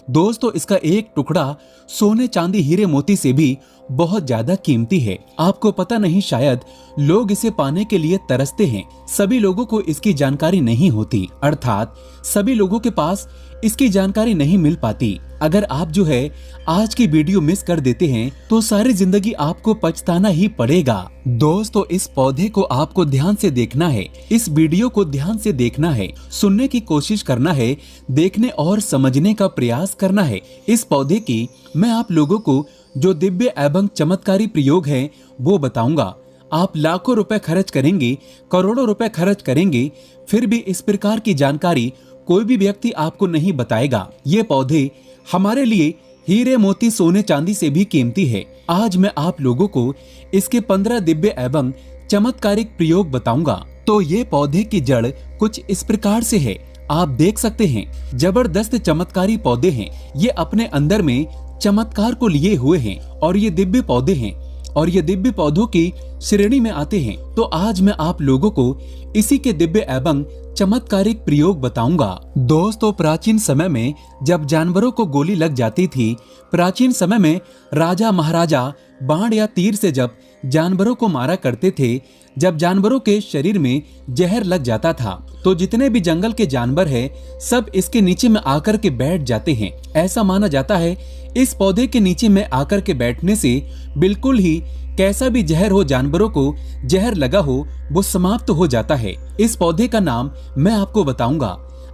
दोस्तों इसका एक टुकड़ा सोने चांदी हीरे मोती से भी बहुत ज्यादा कीमती है। आपको पता नहीं, शायद लोग इसे पाने के लिए तरसते हैं। सभी लोगों को इसकी जानकारी नहीं होती, अर्थात सभी लोगों के पास इसकी जानकारी नहीं मिल पाती। अगर आप जो है आज की वीडियो मिस कर देते हैं तो सारी जिंदगी आपको पछताना ही पड़ेगा। दोस्तों इस पौधे को आपको ध्यान से देखना है, इस वीडियो को ध्यान से देखना है, सुनने की कोशिश करना है, देखने और समझने का प्रयास करना है। इस पौधे की मैं आप लोगों को जो दिव्य एवं चमत्कारी प्रयोग है वो बताऊंगा। आप लाखों रुपए खर्च करेंगे, करोड़ों रुपए खर्च करेंगे, फिर भी इस प्रकार की जानकारी कोई भी व्यक्ति आपको नहीं बताएगा। ये पौधे हमारे लिए हीरे मोती सोने चांदी से भी कीमती है। आज मैं आप लोगों को इसके 15 दिव्य एवं चमत्कारिक प्रयोग बताऊंगा। तो ये पौधे की जड़ कुछ इस प्रकार से है, आप देख सकते हैं। जबरदस्त चमत्कारी पौधे हैं, ये अपने अंदर में चमत्कार को लिए हुए हैं और ये दिव्य पौधे हैं और ये दिव्य पौधों की श्रेणी में आते हैं। तो आज मैं आप लोगों को इसी के दिव्य एवं चमत्कारिक प्रयोग बताऊंगा। दोस्तों प्राचीन समय में जब जानवरों को गोली लग जाती थी, प्राचीन समय में राजा महाराजा बाण या तीर से जब जानवरों को मारा करते थे, जब जानवरों के शरीर में जहर लग जाता था तो जितने भी जंगल के जानवर हैं सब इसके नीचे में आकर के बैठ जाते हैं। ऐसा माना जाता है इस पौधे के नीचे में आकर के बैठने से बिल्कुल ही कैसा भी जहर हो, जानवरों को जहर लगा हो, वो समाप्त हो जाता है। इस पौधे का नाम मैं आपको बताऊंगा।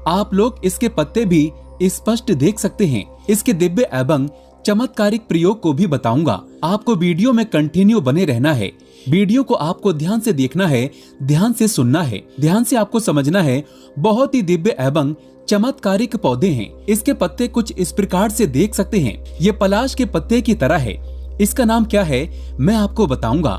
आप लोग इसके पत्ते भी स्पष्ट देख सकते हैं। इसके दिव्य एवं चमत्कारिक प्रयोग को भी बताऊंगा। आपको वीडियो में कंटिन्यू बने रहना है। वीडियो को आपको ध्यान से देखना है, ध्यान से सुनना है, ध्यान से आपको समझना है। बहुत ही दिव्य एवं चमत्कारिक पौधे हैं। इसके पत्ते कुछ इस प्रकार से देख सकते हैं, ये पलाश के पत्ते की तरह है। इसका नाम क्या है मैं आपको बताऊंगा।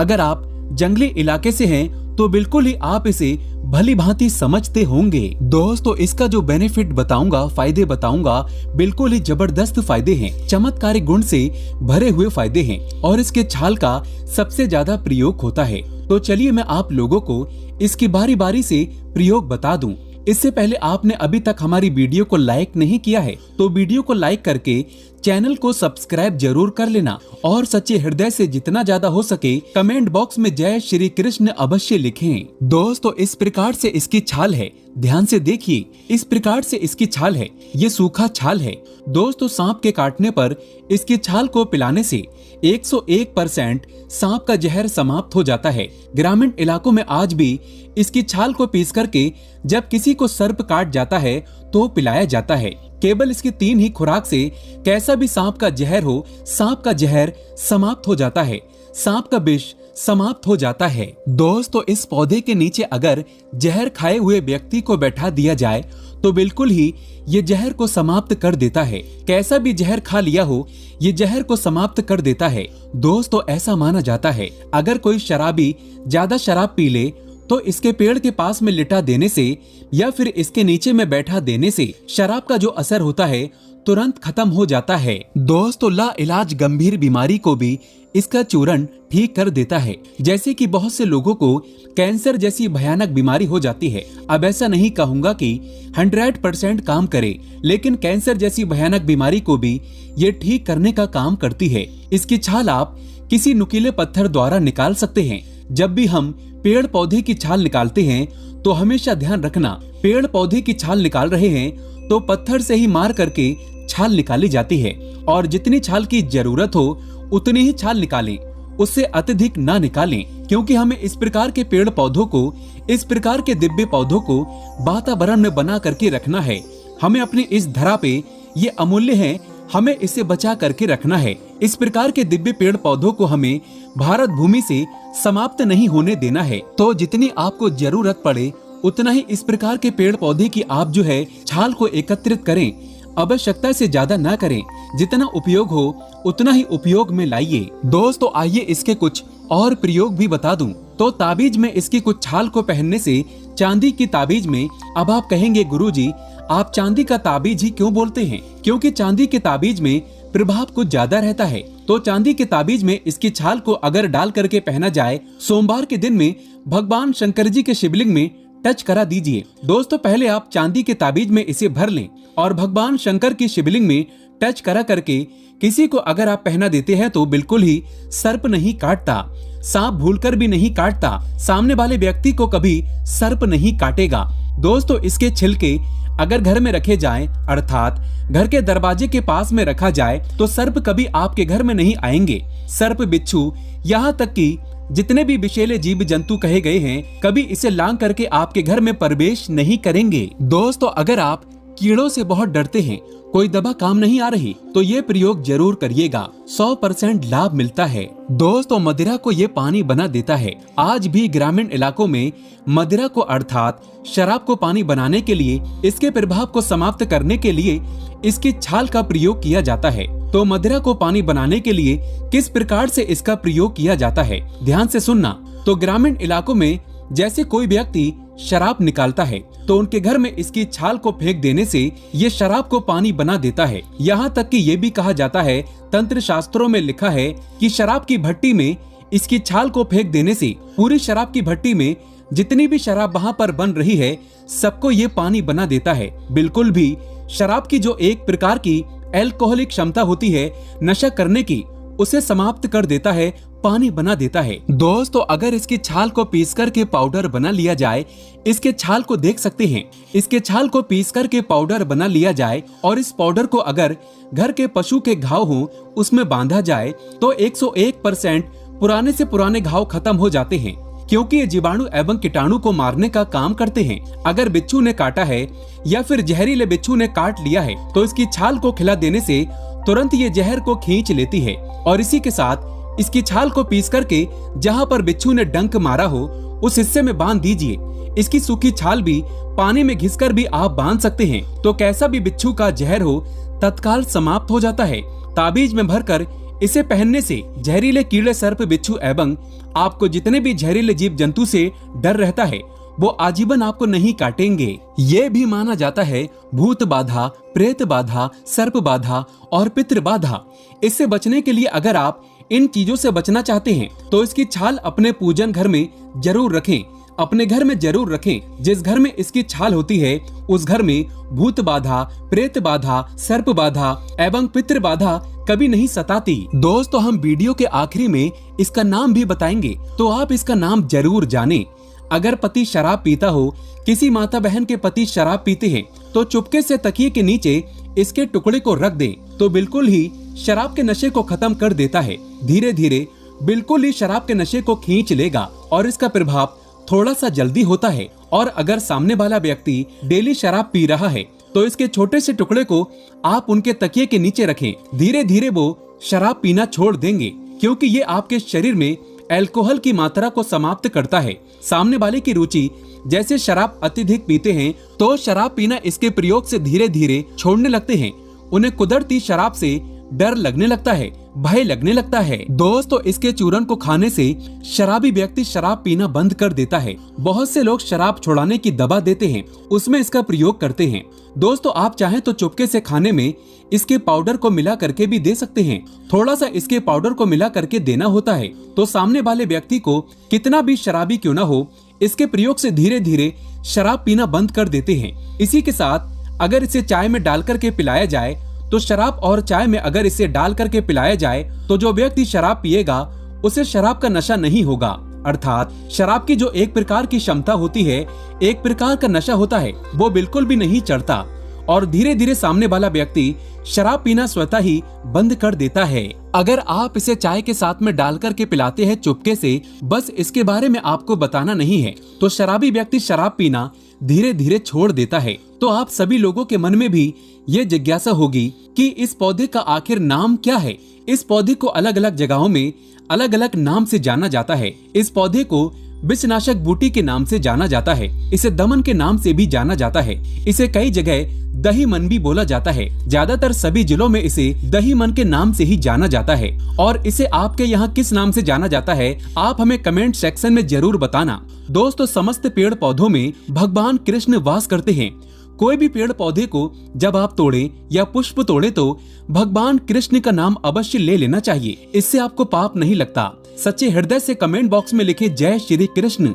अगर आप जंगली इलाके से हैं तो बिल्कुल ही आप इसे भली भांति समझते होंगे। दोस्तों इसका जो बेनिफिट बताऊंगा, फायदे बताऊंगा, बिल्कुल ही जबरदस्त फायदे हैं, चमत्कारिक गुण से भरे हुए फायदे हैं और इसके छाल का सबसे ज्यादा प्रयोग होता है। तो चलिए मैं आप लोगों को इसकी बारी बारी से प्रयोग बता दूं। इससे पहले आपने अभी तक हमारी वीडियो को लाइक नहीं किया है तो वीडियो को लाइक करके चैनल को सब्सक्राइब जरूर कर लेना और सच्चे हृदय से जितना ज्यादा हो सके कमेंट बॉक्स में जय श्री कृष्ण अवश्य लिखें। दोस्तों इस प्रकार से इसकी छाल है, ध्यान से देखिए, इस प्रकार से इसकी छाल है, ये सूखा छाल है। दोस्तों सांप के काटने पर इसकी छाल को पिलाने से 101% सांप का जहर समाप्त हो जाता है। ग्रामीण इलाकों में आज भी इसकी छाल को पीस करके जब किसी को सर्प काट जाता है तो पिलाया जाता है। केवल इसकी 3 ही खुराक से कैसा भी सांप का जहर हो, सांप का जहर समाप्त हो जाता है, सांप का विष समाप्त हो जाता है। दोस्तों इस पौधे के नीचे अगर जहर खाए हुए व्यक्ति को बैठा दिया जाए तो बिल्कुल ही ये जहर को समाप्त कर देता है। कैसा भी जहर खा लिया हो ये जहर को समाप्त कर देता है। दोस्तों ऐसा माना जाता है अगर कोई शराबी ज्यादा शराब पी ले तो इसके पेड़ के पास में लिटा देने से या फिर इसके नीचे में बैठा देने से शराब का जो असर होता है तुरंत खत्म हो जाता है। दोस्तों ला इलाज गंभीर बीमारी को भी इसका चूर्ण ठीक कर देता है। जैसे कि बहुत से लोगों को कैंसर जैसी भयानक बीमारी हो जाती है। अब ऐसा नहीं कहूंगा कि 100% काम करे, लेकिन कैंसर जैसी भयानक बीमारी को भी ये ठीक करने का काम करती है। इसकी छाल आप किसी नुकीले पत्थर द्वारा निकाल सकते हैं। जब भी हम पेड़ पौधे की छाल निकालते हैं तो हमेशा ध्यान रखना, पेड़ पौधे की छाल निकाल रहे हैं तो पत्थर से ही मार करके छाल निकाली जाती है और जितनी छाल की जरूरत हो उतनी ही छाल निकालें, उससे अत्यधिक ना निकालें, क्योंकि हमें इस प्रकार के पेड़ पौधों को, इस प्रकार के दिव्य पौधों को वातावरण में बना करके रखना है। हमें अपनी इस धरा पे ये अमूल्य है, हमें इसे बचा करके रखना है। इस प्रकार के दिव्य पेड़ पौधों को हमें भारत भूमि से समाप्त नहीं होने देना है। तो जितनी आपको जरूरत पड़े उतना ही इस प्रकार के पेड़ पौधे की आप जो है छाल को एकत्रित करें, आवश्यकता से ज्यादा ना करें। जितना उपयोग हो उतना ही उपयोग में लाइए। दोस्तों आइए इसके कुछ और प्रयोग भी बता दूं। तो ताबीज में इसकी कुछ छाल को पहनने से चांदी की ताबीज में, अब आप कहेंगे गुरुजी आप चांदी का ताबीज ही क्यों बोलते हैं? क्योंकि चांदी के ताबीज में प्रभाव कुछ ज्यादा रहता है। तो चांदी के ताबीज में इसकी छाल को अगर डाल करके पहना जाए, सोमवार के दिन में भगवान शंकर जी के शिवलिंग में टच करा दीजिए। दोस्तों पहले आप चांदी के ताबीज में इसे भर लें और भगवान शंकर की शिवलिंग में टच करा करके किसी को अगर आप पहना देते हैं तो बिल्कुल ही सर्प नहीं काटता, सांप भूलकर भी नहीं काटता, सामने वाले व्यक्ति को कभी सर्प नहीं काटेगा। दोस्तों इसके छिलके अगर घर में रखे जाएं, अर्थात घर के दरवाजे के पास में रखा जाए तो सर्प कभी आपके घर में नहीं आएंगे। सर्प, बिच्छू, यहाँ तक कि जितने भी विषैले जीव जंतु कहे गए हैं कभी इसे लांग करके आपके घर में प्रवेश नहीं करेंगे। दोस्तों अगर आप कीड़ों से बहुत डरते हैं, कोई दवा काम नहीं आ रही, तो ये प्रयोग जरूर करिएगा, 100% लाभ मिलता है। दोस्तों मदिरा को ये पानी बना देता है। आज भी ग्रामीण इलाकों में मदिरा को अर्थात शराब को पानी बनाने के लिए, इसके प्रभाव को समाप्त करने के लिए इसकी छाल का प्रयोग किया जाता है। तो मदिरा को पानी बनाने के लिए किस प्रकार से इसका प्रयोग किया जाता है, ध्यान से सुनना। तो ग्रामीण इलाकों में जैसे कोई व्यक्ति शराब निकालता है तो उनके घर में इसकी छाल को फेंक देने से ये शराब को पानी बना देता है। यहाँ तक कि ये भी कहा जाता है, तंत्र शास्त्रों में लिखा है कि शराब की भट्टी में इसकी छाल को फेंक देने से पूरी शराब की भट्टी में जितनी भी शराब वहाँ पर बन रही है सबको ये पानी बना देता है। बिल्कुल भी शराब की जो एक प्रकार की एल्कोहलिक क्षमता होती है नशा करने की, उसे समाप्त कर देता है, पानी बना देता है। दोस्तों अगर इसकी छाल को पीस करके पाउडर बना लिया जाए, इसके छाल को देख सकते हैं, इसके छाल को पीस करके पाउडर बना लिया जाए और इस पाउडर को अगर घर के पशु के घाव हो उसमें बांधा जाए तो 101% पुराने से पुराने घाव खत्म हो जाते हैं, क्योंकि ये जीवाणु एवं कीटाणु को मारने का काम करते हैं। अगर बिच्छू ने काटा है या फिर जहरीले बिच्छू ने काट लिया है तो इसकी छाल को खिला देने से तुरंत ये जहर को खींच लेती है और इसी के साथ इसकी छाल को पीस करके जहाँ पर बिच्छू ने डंक मारा हो उस हिस्से में बांध दीजिए। इसकी सूखी छाल भी पानी में घिसकर भी आप बांध सकते हैं, तो कैसा भी बिच्छू का जहर हो तत्काल समाप्त हो जाता है। ताबीज में भरकर इसे पहनने से जहरीले कीड़े, सर्प, बिच्छू एवं आपको जितने भी जहरीले जीव जंतु से डर रहता है वो आजीवन आपको नहीं काटेंगे। ये भी माना जाता है भूत बाधा, प्रेत बाधा, सर्प बाधा और पितृ बाधा। इससे बचने के लिए अगर आप इन चीजों से बचना चाहते हैं तो इसकी छाल अपने पूजन घर में जरूर रखें, अपने घर में जरूर रखें। जिस घर में इसकी छाल होती है उस घर में भूत बाधा, प्रेत बाधा, सर्प बाधा एवं पितृ बाधा कभी नहीं सताती। दोस्तों हम वीडियो के आखिरी में इसका नाम भी बताएंगे, तो आप इसका नाम जरूर जानें। अगर पति शराब पीता हो, किसी माता बहन के पति शराब पीते हैं तो चुपके से तकिए के नीचे इसके टुकड़े को रख दें, तो बिल्कुल ही शराब के नशे को खत्म कर देता है। धीरे धीरे बिल्कुल ही शराब के नशे को खींच लेगा और इसका प्रभाव थोड़ा सा जल्दी होता है। और अगर सामने वाला व्यक्ति डेली शराब पी रहा है तो इसके छोटे से टुकड़े को आप उनके तकिए के नीचे रखें। धीरे धीरे वो शराब पीना छोड़ देंगे, क्योंकि ये आपके शरीर में अल्कोहल की मात्रा को समाप्त करता है। सामने वाले की रुचि जैसे शराब अत्यधिक पीते हैं तो शराब पीना इसके प्रयोग से धीरे धीरे छोड़ने लगते हैं। उन्हें कुदरती शराब से डर लगने लगता है, भय लगने लगता है। दोस्तों इसके चूरन को खाने से शराबी व्यक्ति शराब पीना बंद कर देता है। बहुत से लोग शराब छुड़ाने की दवा देते हैं, उसमें इसका प्रयोग करते हैं। दोस्तों आप चाहें तो चुपके से खाने में इसके पाउडर को मिला करके भी दे सकते हैं। थोड़ा सा इसके पाउडर को मिला करके देना होता है, तो सामने वाले व्यक्ति को कितना भी शराबी क्यों ना हो, इसके प्रयोग से धीरे धीरे शराब पीना बंद कर देते हैं। इसी के साथ अगर इसे चाय में डाल करके पिलाया जाए तो शराब और चाय में अगर इसे डाल करके पिलाया जाए तो जो व्यक्ति शराब पिएगा उसे शराब का नशा नहीं होगा। अर्थात शराब की जो एक प्रकार की क्षमता होती है, एक प्रकार का नशा होता है, वो बिल्कुल भी नहीं चढ़ता और धीरे धीरे सामने वाला व्यक्ति शराब पीना स्वतः ही बंद कर देता है। अगर आप इसे चाय के साथ में डाल करके पिलाते हैं चुपके से, बस इसके बारे में आपको बताना नहीं है, तो शराबी व्यक्ति शराब पीना धीरे धीरे छोड़ देता है। तो आप सभी लोगों के मन में भी ये जिज्ञासा होगी कि इस पौधे का आखिर नाम क्या है। इस पौधे को अलग अलग जगहों में अलग अलग नाम से जाना जाता है। इस पौधे को विषनाशक बूटी के नाम से जाना जाता है, इसे दमन के नाम से भी जाना जाता है, इसे कई जगह दही मन भी बोला जाता है। ज्यादातर सभी जिलों में इसे दही मन के नाम से ही जाना जाता है। और इसे आपके यहाँ किस नाम से जाना जाता है आप हमें कमेंट सेक्शन में जरूर बताना। दोस्तों समस्त पेड़ पौधों में भगवान कृष्ण वास करते हैं। कोई भी पेड़ पौधे को जब आप तोड़े या पुष्प तोड़े तो भगवान कृष्ण का नाम अवश्य ले लेना चाहिए, इससे आपको पाप नहीं लगता। सच्चे हृदय से कमेंट बॉक्स में लिखे जय श्री कृष्ण।